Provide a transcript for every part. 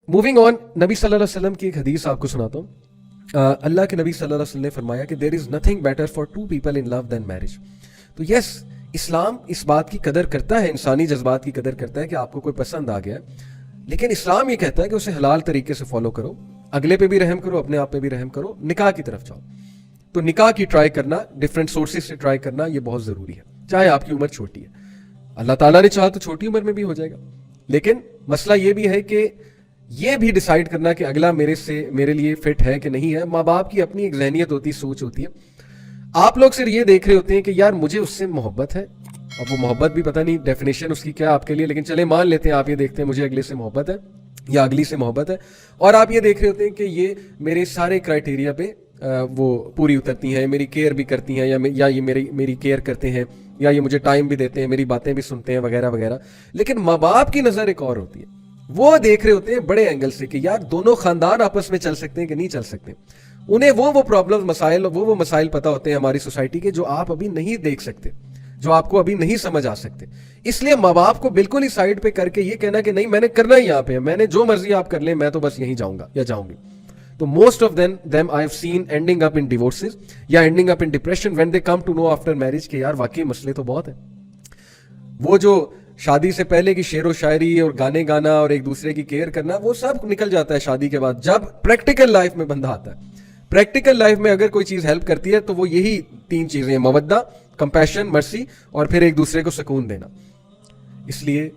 Moving on, नबी सल्लल्लाहु अलैहि वसल्लम की एक हदीस आपको सुनाता हूँ. अल्लाह के नबी सल्लल्लाहु अलैहि वसल्लम ने फरमाया कि there is nothing better for two people in love than marriage. तो यस, इस्लाम इस बात की कदर करता है, इंसानी जज्बात की कदर करता है कि आपको कोई पसंद आ गया, लेकिन इस्लाम ये कहता है कि उसे हलाल तरीके से फॉलो करो, अगले पे भी रहम करो, अपने आप पे भी रहम करो, निकाह की तरफ जाओ. तो निकाह की ट्राई करना, डिफरेंट सोर्सेज से ट्राई करना, ये बहुत ज़रूरी है, चाहे आपकी उम्र छोटी है. अल्लाह ताला ने चाहा तो छोटी उम्र में भी हो जाएगा, लेकिन मसला ये भी है कि ये भी डिसाइड करना कि अगला मेरे लिए फिट है कि नहीं है. माँ बाप की अपनी एक ज़हनियत होती है, सोच होती है. आप लोग सिर्फ ये देख रहे होते हैं कि यार मुझे उससे मोहब्बत है, और वो मोहब्बत भी पता नहीं डेफिनेशन उसकी क्या आपके लिए, लेकिन चले मान लेते हैं आप ये देखते हैं मुझे अगले से मोहब्बत है या अगली से मोहब्बत है, और आप ये देख रहे होते हैं कि ये मेरे सारे क्राइटेरिया पे वो पूरी उतरती हैं, मेरी केयर भी करती हैं, या ये मेरी केयर करते हैं, या ये मुझे टाइम भी देते हैं, मेरी बातें भी सुनते हैं, वगैरह वगैरह. लेकिन माँ बाप की नज़र एक और होती है. वो देख रहे होते हैं बड़े एंगल से कि यार दोनों खानदान आपस में चल सकते हैं कि नहीं चल सकते. उन्हें वो प्रॉब्लम्स, मसाइल, वो मसाइल पता होते हैं हमारी सोसाइटी के, जो आप अभी नहीं देख सकते, जो आपको अभी नहीं समझ आ सकते. इसलिए माँ बाप को बिल्कुल ही साइड पे करके ये कहना कि नहीं मैंने करना ही यहाँ पे है, मैंने जो मर्जी आप कर लें, मैं तो बस यहीं जाऊंगा या जाऊंगी. तो most of them I have seen ending up in divorces या ending up in depression when they come to know after marriage कि यार वाकई मसले तो बहुत है. वो जो शादी से पहले की शेर व शायरी और गाने गाना और एक दूसरे की केयर करना, वो सब निकल जाता है शादी के बाद, जब प्रैक्टिकल लाइफ में बंदा आता है. प्रैक्टिकल लाइफ में अगर कोई चीज़ हेल्प करती है तो वो यही 3 चीज़ें, मवद्दा, कंपैशन, मर्सी, और फिर एक दूसरे को सुकून देना. इसलिए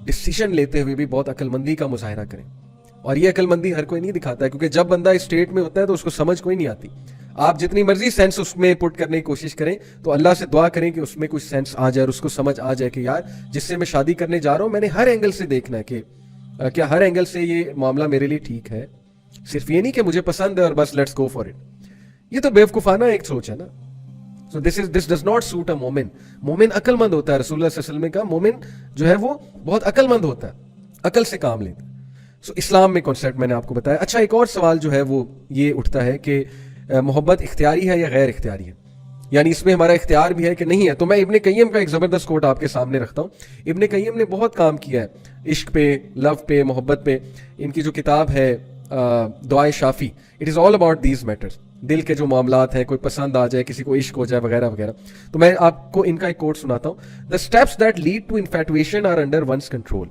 डिसीजन लेते हुए भी बहुत अक्लमंदी का मुजाहरा करें, और ये अक्लमंदी हर कोई नहीं दिखाता है, क्योंकि जब बंदा इस स्टेट में होता है तो उसको समझ कोई नहीं आती. आप जितनी मर्जी सेंस उसमें पुट करने की कोशिश करें, तो अल्लाह से दुआ करें कि उसमें कुछ सेंस आ जाए और उसको समझ आ जाए कि यार जिससे मैं शादी करने जा रहा हूँ, मैंने हर एंगल से देखना है कि क्या हर एंगल से ये मामला मेरे लिए ठीक है. सिर्फ ये नहीं कि मुझे पसंद है और बस लेट्स गो फॉर इट. ये तो बेवकूफाना एक सोच है ना. So this does not suit a मोमिन. मोमिन अक्लमंद होता है. रसूलुल्लाह सल्लल्लाहु अलैहि वसल्लम का मोमिन जो है वो बहुत अक्लमंद होता है, अकल से काम लेता है. सो इस्लाम में कॉन्सेप्ट मैंने आपको बताया. अच्छा, एक और सवाल जो है वो ये उठता है कि मोहब्बत इख्तियारी है या गैर इख्तियारी है, यानी इसमें हमारा इख्तियार भी है कि नहीं है. तो मैं इब्ने कय्यम का एक ज़बरदस्त कोट आपके सामने रखता हूँ. इब्ने कय्यम ने बहुत काम किया है इश्क पे, लव पे, मोहब्बत पे. इनकी जो किताब है Duae Shafi, it is all about these matters. दिल के जो मामलात हैं, कोई पसंद आ जाए, किसी को इश्क हो जाए, वगैरह वगैरह. तो मैं आपको इनका एक कोट सुनाता हूँ. The steps that lead to infatuation are under one's control.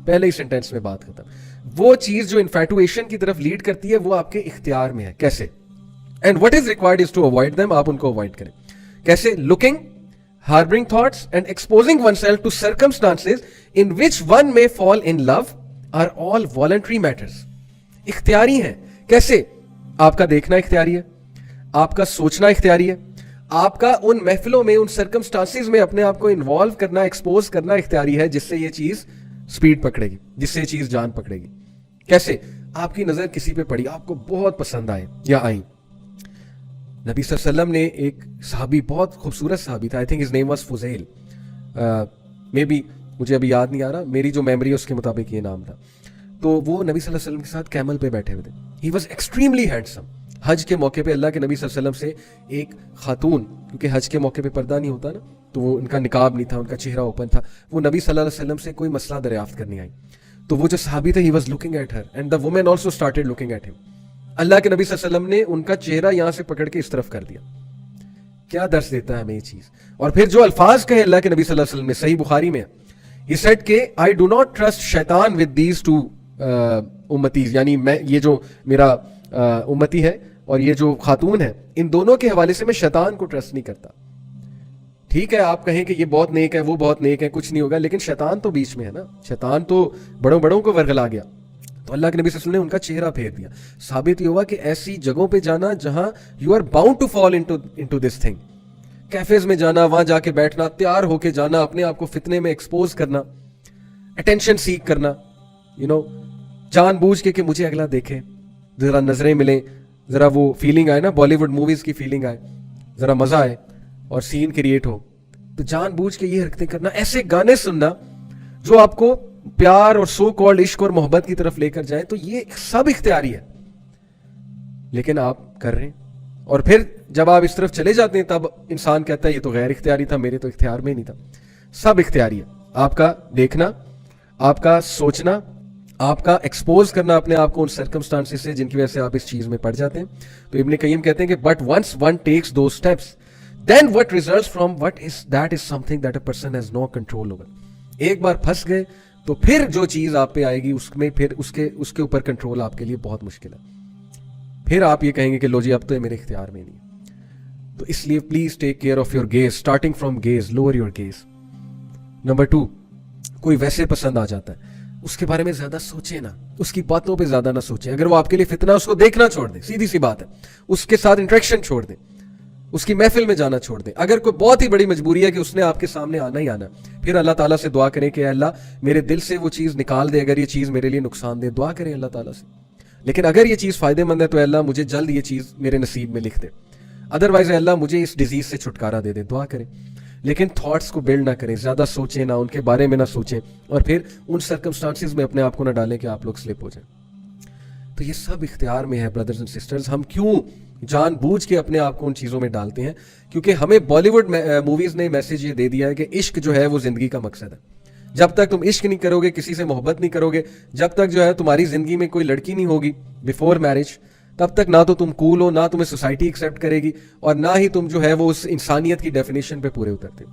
पहले ही सेंटेंस में बात खत्म. वो चीज़ जो इन्फैटुएशन की तरफ लीड करती है वो आपके इख्तियार में है. कैसे? And what is required is to avoid them. आप उनको अवॉइड करें. कैसे? Looking, harbouring thoughts and exposing oneself to circumstances in which one may fall in love are all voluntary matters. इख्तियारी है. कैसे? आपका देखना इख्तियारी है, आपका सोचना इख्तियारी है, आपका उन महफिलों में, उन सर्कमस्टांसेस में अपने आप को इन्वॉल्व करना, एक्सपोज करना इख्तियारी है, जिससे ये चीज स्पीड पकड़ेगी, जिससे ये चीज जान पकड़ेगी. कैसे? आपकी नजर किसी पे पड़ी, आपको बहुत पसंद आए या आई. नबी सल्लल्लाहु अलैहि वसल्लम ने एक सहाबी, बहुत खूबसूरत सहाबी था, I think his name was Fuzail, maybe, मुझे अभी याद नहीं आ रहा, मेरी जो मेमोरी है उसके मुताबिक ये नाम था. तो वो नबी सल्लल्लाहु अलैहि वसल्लम के साथ कैमल पे बैठे हुए थे. He was extremely handsome. हज के मौके पे अल्लाह के नबी सल्लल्लाहु अलैहि वसल्लम से एक खातून, क्योंकि हज के मौके पे पर्दा नहीं होता ना, तो वो उनका निकाब नहीं था, उनका चेहरा ओपन था, वो नबी सल्लल्लाहु अलैहि वसल्लम से कोई मसला दरियाफ्त करने आई. तो वो जो सहाबी थे, he was looking at her and the women also started looking at him. अल्लाह के नबी सल्लल्लाहु अलैहि वसल्लम ने उनका चेहरा यहाँ से पकड़ के इस तरफ कर दिया. क्या दर्स देता है हमें ये चीज. और फिर जो अल्फाज कहे अल्लाह के नबी सल्लल्लाहु अलैहि वसल्लम ने, सही बुखारी में, ही सेड के आई डू नॉट ट्रस्ट शैतान विद दीज टू उम्मतीज, यानी मैं, ये जो मेरा उम्मती है और ये जो खातून है, इन दोनों के हवाले से मैं शैतान को ट्रस्ट नहीं करता. ठीक है, आप कहें कि ये बहुत नेक है, वो बहुत नेक है, कुछ नहीं होगा, लेकिन शैतान तो बीच में है ना. शैतान तो बड़ों बड़ों को वर्गला गया. तो अल्लाह के नबी सल्लल्लाहु अलैहि वसल्लम ने उनका चेहरा फेर दिया. साबित ये हुआ कि ऐसी जगहों पे जाना जहां you are bound to fall into this thing. Cafes में जाना, वहां जाके बैठना, तैयार होके जाना, अपने आप को फितने में एक्सपोज करना, अटेंशन सीख करना, यू नो, जानबूझ के कि मुझे अगला देखे, जरा नजरें मिले, जरा वो फीलिंग आए ना, बॉलीवुड मूवीज की फीलिंग आए, जरा मजा आए और सीन क्रिएट हो, तो जानबूझ के ये हरकतें करना, ऐसे गाने सुनना जो आपको प्यार और सो कॉल्ड इश्क और मोहब्बत की तरफ लेकर जाए, तो ये सब इख्तियारी है, लेकिन आप कर रहे हैं. और फिर जब आप इस तरफ चले जाते हैं तब इंसान कहता है ये तो गैर इख्तियारी था, मेरे तो इख्तियार में नहीं था. सब इख्तियारी है. आपका देखना, आपका सोचना, آپ کا ایکسپوز کرنا اپنے آپ کو ان سرکمسٹانسز سے جن کی وجہ سے آپ اس چیز میں پڑ جاتے ہیں. تو ابن قیم کہتے ہیں کہ but once one takes those steps then what results from what is that is something that a person has no control over. ایک بار پھنس گئے تو پھر جو چیز آپ پہ آئے گی اس میں پھر اس کے اوپر کنٹرول آپ کے لیے بہت مشکل ہے. پھر آپ یہ کہیں گے کہ لو جی اب تو یہ میرے اختیار میں نہیں. تو اس لیے please take care of your gaze, starting from gaze, lower your gaze. Number 2, کوئی ویسے پسند آ جاتا ہے, اس کے بارے میں زیادہ سوچیں نا, اس کی باتوں پہ زیادہ نہ سوچیں. اگر وہ آپ کے لیے فتنہ, اس کو دیکھنا چھوڑ دیں, سیدھی سی بات ہے. اس کے ساتھ انٹریکشن چھوڑ دیں, اس کی محفل میں جانا چھوڑ دیں. اگر کوئی بہت ہی بڑی مجبوری ہے کہ اس نے آپ کے سامنے آنا ہی آنا, پھر اللہ تعالیٰ سے دعا کریں کہ اللہ میرے دل سے وہ چیز نکال دے, اگر یہ چیز میرے لیے نقصان دے. دعا کریں اللہ تعالیٰ سے. لیکن اگر یہ چیز فائدے مند ہے تو اللہ مجھے جلد یہ چیز میرے نصیب میں لکھ دے, ادروائز اللہ مجھے اس ڈیزیز سے چھٹکارا دے دے. دعا کریں, لیکن تھاٹس کو بلڈ نہ کریں, زیادہ سوچیں نہ, ان کے بارے میں نہ سوچیں, اور پھر ان سرکمسٹانسز میں اپنے آپ کو نہ ڈالیں کہ آپ لوگ سلپ ہو جائیں. تو یہ سب اختیار میں ہے برادرز اینڈ سسٹرز. ہم کیوں جان بوجھ کے اپنے آپ کو ان چیزوں میں ڈالتے ہیں؟ کیونکہ ہمیں بالی ووڈ موویز نے میسج یہ دے دیا ہے کہ عشق جو ہے وہ زندگی کا مقصد ہے. جب تک تم عشق نہیں کرو گے, کسی سے محبت نہیں کرو گے, جب تک جو ہے تمہاری زندگی میں کوئی لڑکی نہیں ہوگی بیفور میرج, تب تک نہ تو تم کول ہو, نہ تمہیں سوسائٹی ایکسیپٹ کرے گی, اور نہ ہی تم جو ہے وہ اس انسانیت کی ڈیفینیشن پہ پورے اترتے.